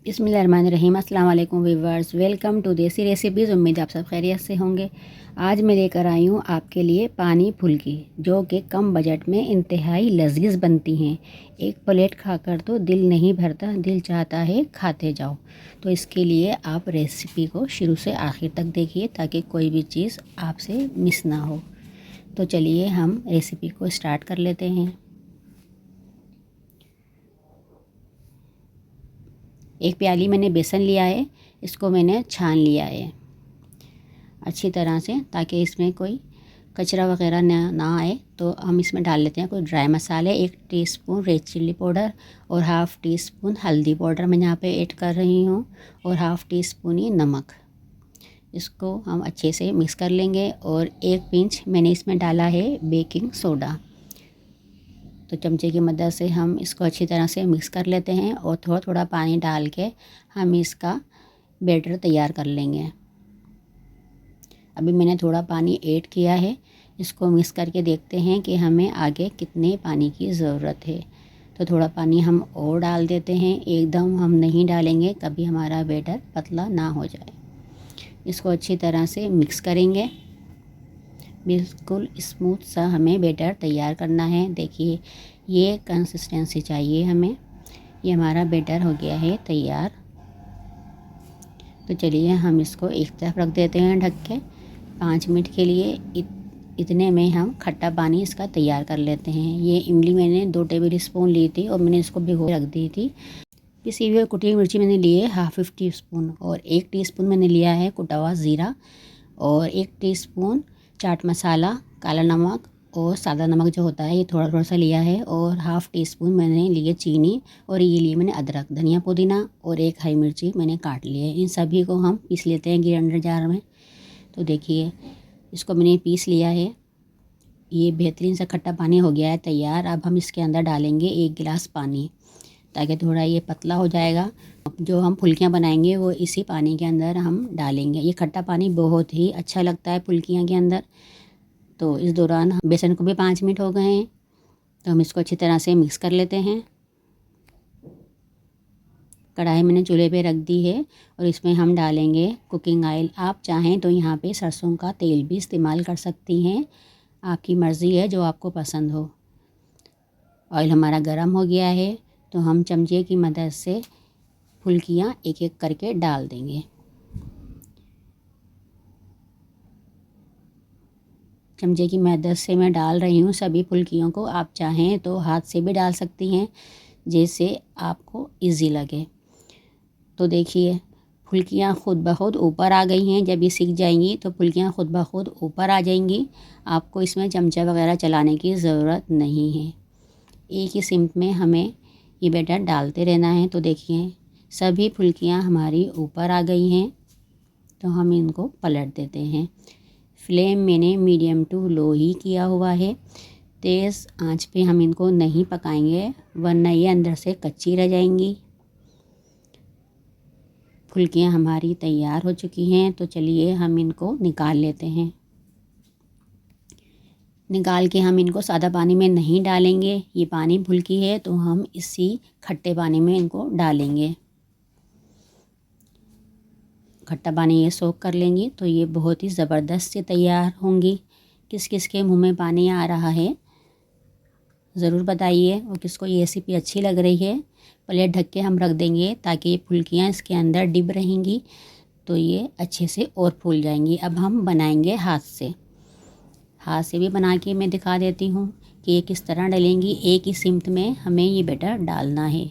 बिस्मिल्लाहिर्रहमानिर्रहीम। अस्सलाम वालेकुम व्यूअर्स, वेलकम टू देसी रेसिपीज़। उम्मीद आप सब खैरियत से होंगे। आज मैं लेकर आई हूँ आपके लिए पानी फुल्की, जो कि कम बजट में इंतहाई लजीज बनती हैं। एक प्लेट खाकर तो दिल नहीं भरता, दिल चाहता है खाते जाओ। तो इसके लिए आप रेसिपी को शुरू से आखिर तक देखिए ताकि कोई भी चीज़ आपसे मिस ना हो। तो चलिए हम रेसिपी को स्टार्ट कर लेते हैं। एक प्याली मैंने बेसन लिया है, इसको मैंने छान लिया है अच्छी तरह से ताकि इसमें कोई कचरा वगैरह ना आए। तो हम इसमें डाल लेते हैं कुछ ड्राई मसाले। 1 टीस्पून रेड चिल्ली पाउडर और हाफ़ टी स्पून हल्दी पाउडर मैं यहाँ पे ऐड कर रही हूँ, और हाफ़ टी स्पून ही नमक। इसको हम अच्छे से मिक्स कर लेंगे। और 1 पिंच मैंने इसमें डाला है बेकिंग सोडा। तो चमचे की मदद से हम इसको अच्छी तरह से मिक्स कर लेते हैं और थोड़ा थोड़ा पानी डाल के हम इसका बैटर तैयार कर लेंगे। अभी मैंने थोड़ा पानी ऐड किया है। इसको मिक्स करके देखते हैं कि हमें आगे कितने पानी की ज़रूरत है। तो थोड़ा पानी हम और डाल देते हैं, एकदम हम नहीं डालेंगे, कभी हमारा बैटर पतला ना हो जाए। इसको अच्छी तरह से मिक्स करेंगे। बिल्कुल स्मूथ सा हमें बैटर तैयार करना है। देखिए ये कंसिस्टेंसी चाहिए हमें। ये हमारा बैटर हो गया है तैयार। तो चलिए हम इसको एक तरफ रख देते हैं ढक के 5 मिनट के लिए। इतने में हम खट्टा पानी इसका तैयार कर लेते हैं। ये इमली मैंने 2 टेबल स्पून ली थी और मैंने इसको भिगो रख दी थी। पिसी हुई कुटी हुई मिर्ची मैंने ली है हाफ़ टी स्पून, और 1 टीस्पून मैंने लिया है कुटा हुआ ज़ीरा, और 1 टीस्पून चाट मसाला, काला नमक और सादा नमक जो होता है ये थोड़ा थोड़ा सा लिया है, और हाफ़ टी स्पून मैंने लिए चीनी, और ये लिए मैंने अदरक, धनिया पुदीना और 1 हरी मिर्ची मैंने काट ली है। इन सभी को हम पीस लेते हैं ग्राइंडर जार में। तो देखिए इसको मैंने पीस लिया है। ये बेहतरीन सा खट्टा पानी हो गया है तैयार। अब हम इसके अंदर डालेंगे 1 गिलास पानी ताकि थोड़ा ये पतला हो जाएगा। जो हम फुल्कियाँ बनाएंगे वो इसी पानी के अंदर हम डालेंगे। ये खट्टा पानी बहुत ही अच्छा लगता है फुल्कियाँ के अंदर। तो इस दौरान बेसन को भी 5 मिनट हो गए हैं, तो हम इसको अच्छी तरह से मिक्स कर लेते हैं। कढ़ाई मैंने चूल्हे पे रख दी है और इसमें हम डालेंगे कुकिंग ऑयल। आप चाहें तो यहाँ पे सरसों का तेल भी इस्तेमाल कर सकती हैं, आपकी मर्ज़ी है, जो आपको पसंद हो। ऑयल हमारा गर्म हो गया है, तो हम चमचे की मदद से फुल्कियाँ एक एक करके डाल देंगे। चमचे की मदद से मैं डाल रही हूँ सभी फुल्कियों को। आप चाहें तो हाथ से भी डाल सकती हैं, जैसे आपको इजी लगे। तो देखिए फुल्कियाँ खुद ब खुद ऊपर आ गई हैं। जब ये सिक जाएंगी तो फुल्कियाँ खुद ब खुद ऊपर आ जाएंगी। आपको इसमें चमचा वगैरह चलाने की ज़रूरत नहीं है। एक ही सिम में हमें ये बैटर डालते रहना है। तो देखिए सभी फुल्कियाँ हमारी ऊपर आ गई हैं, तो हम इनको पलट देते हैं। फ्लेम मैंने मीडियम टू लो ही किया हुआ है। तेज़ आंच पे हम इनको नहीं पकाएंगे, वरना ये अंदर से कच्ची रह जाएंगी। फुल्कियाँ हमारी तैयार हो चुकी हैं, तो चलिए हम इनको निकाल लेते हैं। निकाल के हम इनको सादा पानी में नहीं डालेंगे। ये पानी फुल्की है तो हम इसी खट्टे पानी में इनको डालेंगे। खट्टा पानी ये सोख कर लेंगी तो ये बहुत ही ज़बरदस्त से तैयार होंगी। किस किस के मुंह में पानी आ रहा है ज़रूर बताइए, और किसको ये रेसिपी अच्छी लग रही है। प्लेट ढक के हम रख देंगे ताकि ये फुल्कियाँ इसके अंदर डिप रहेंगी, तो ये अच्छे से और फूल जाएंगी। अब हम बनाएंगे हाथ से। हाथ से भी बना के मैं दिखा देती हूँ कि ये किस तरह डलेंगी। एक ही सिमत में हमें ये बैटर डालना है।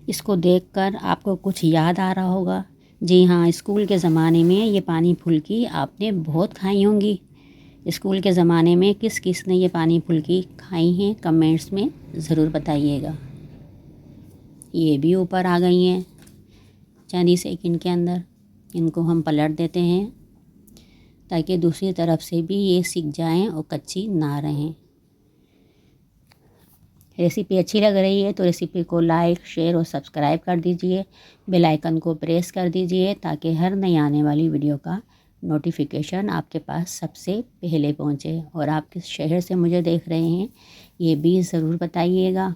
इसको देखकर आपको कुछ याद आ रहा होगा। जी हाँ, स्कूल के ज़माने में ये पानी फुल्की आपने बहुत खाई होंगी। स्कूल के ज़माने में किस किस ने ये पानी फुल्की खाई हैं कमेंट्स में ज़रूर बताइएगा। ये भी ऊपर आ गई हैं चंद ही सेकंड के अंदर। इनको हम पलट देते हैं ताकि दूसरी तरफ से भी ये सिक जाएं और कच्ची ना रहें। रेसिपी अच्छी लग रही है तो रेसिपी को लाइक, शेयर और सब्सक्राइब कर दीजिए। बेल आइकन को प्रेस कर दीजिए ताकि हर नई आने वाली वीडियो का नोटिफिकेशन आपके पास सबसे पहले पहुंचे। और आप किस शहर से मुझे देख रहे हैं ये भी ज़रूर बताइएगा।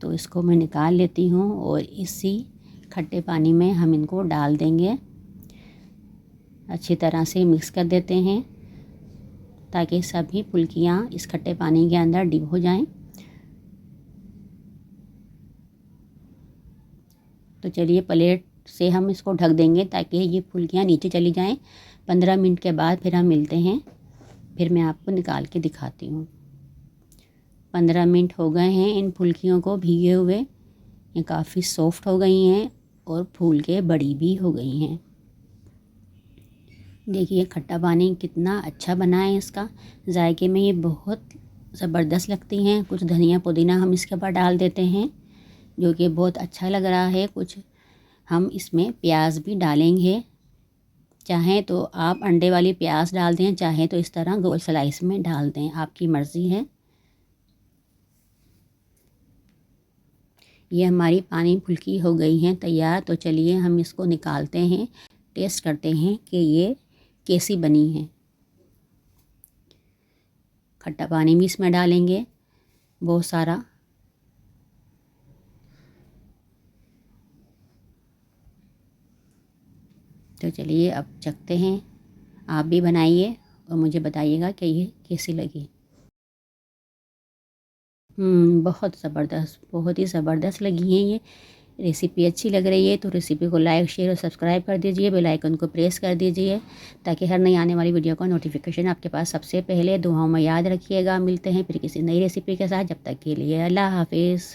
तो इसको मैं निकाल लेती हूँ और इसी खट्टे पानी में हम इनको डाल देंगे। अच्छी तरह से मिक्स कर देते हैं ताकि सभी फुल्कियाँ इस खट्टे पानी के अंदर डिप हो जाएं। तो चलिए प्लेट से हम इसको ढक देंगे ताकि ये फुल्कियाँ नीचे चली जाएं। 15 मिनट के बाद फिर हम मिलते हैं, फिर मैं आपको निकाल के दिखाती हूँ। 15 मिनट हो गए हैं इन फुल्कियों को भीगे हुए। ये काफ़ी सॉफ्ट हो गई हैं और फूल के बड़ी भी हो गई हैं। देखिए खट्टा पानी कितना अच्छा बना है। इसका जायके में ये बहुत ज़बरदस्त लगती हैं। कुछ धनिया पुदीना हम इसके ऊपर डाल देते हैं जो कि बहुत अच्छा लग रहा है। कुछ हम इसमें प्याज भी डालेंगे, चाहें तो आप अंडे वाली प्याज डाल दें, चाहें तो इस तरह गोल स्लाइस में डाल दें, आपकी मर्ज़ी है। ये हमारी पानी फुल्की हो गई हैं तैयार। तो चलिए हम इसको निकालते हैं, टेस्ट करते हैं कि ये कैसी बनी है। खट्टा पानी भी इसमें डालेंगे बहुत सारा। तो चलिए अब चखते हैं। आप भी बनाइए और मुझे बताइएगा कि ये कैसी लगी। बहुत ज़बरदस्त, बहुत ही ज़बरदस्त लगी है ये रेसिपी। अच्छी लग रही है तो रेसिपी को लाइक शेयर और सब्सक्राइब कर दीजिए। बेल आइकन को प्रेस कर दीजिए ताकि हर नई आने वाली वीडियो का नोटिफिकेशन आपके पास सबसे पहले। दुआओं में याद रखिएगा। मिलते हैं फिर किसी नई रेसिपी के साथ। जब तक के लिए अल्लाह हाफिज़।